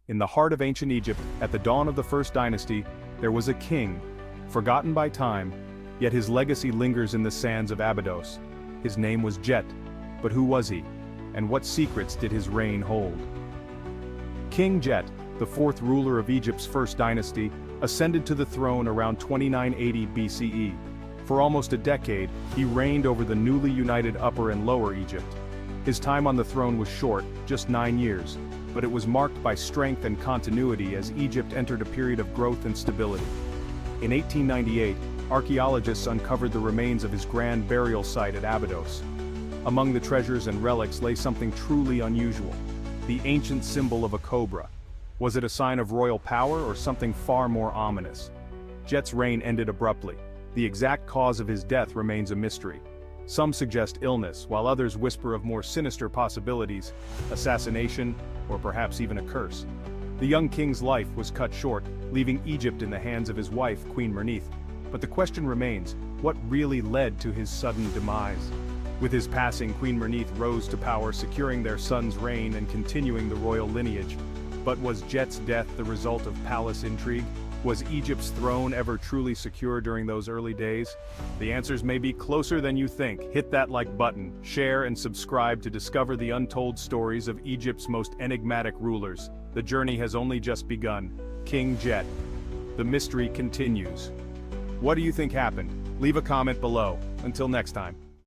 In the heart of ancient Egypt, at the dawn of the first dynasty, there was a king, forgotten by time, yet his legacy lingers in the sands of Abydos. His name was Djet, but who was he? And what secrets did his reign hold? King Djet, the fourth ruler of Egypt's first dynasty, ascended to the throne around 2980 BCE. For almost a decade, he reigned over the newly united Upper and Lower Egypt. His time on the throne was short, just 9 years, but it was marked by strength and continuity as Egypt entered a period of growth and stability. In 1898, archaeologists uncovered the remains of his grand burial site at Abydos. Among the treasures and relics lay something truly unusual: the ancient symbol of a cobra. Was it a sign of royal power or something far more ominous? Djet's reign ended abruptly. The exact cause of his death remains a mystery. Some suggest illness, while others whisper of more sinister possibilities: assassination, or perhaps even a curse. The young king's life was cut short, leaving Egypt in the hands of his wife, Queen Mernith. But the question remains, what really led to his sudden demise? With his passing, Queen Mernith rose to power, securing their son's reign and continuing the royal lineage. But was Djet's death the result of palace intrigue? Was Egypt's throne ever truly secure during those early days? The answers may be closer than you think. Hit that like button, share and subscribe to discover the untold stories of Egypt's most enigmatic rulers. The journey has only just begun. King Djet. The mystery continues. What do you think happened? Leave a comment below. Until next time.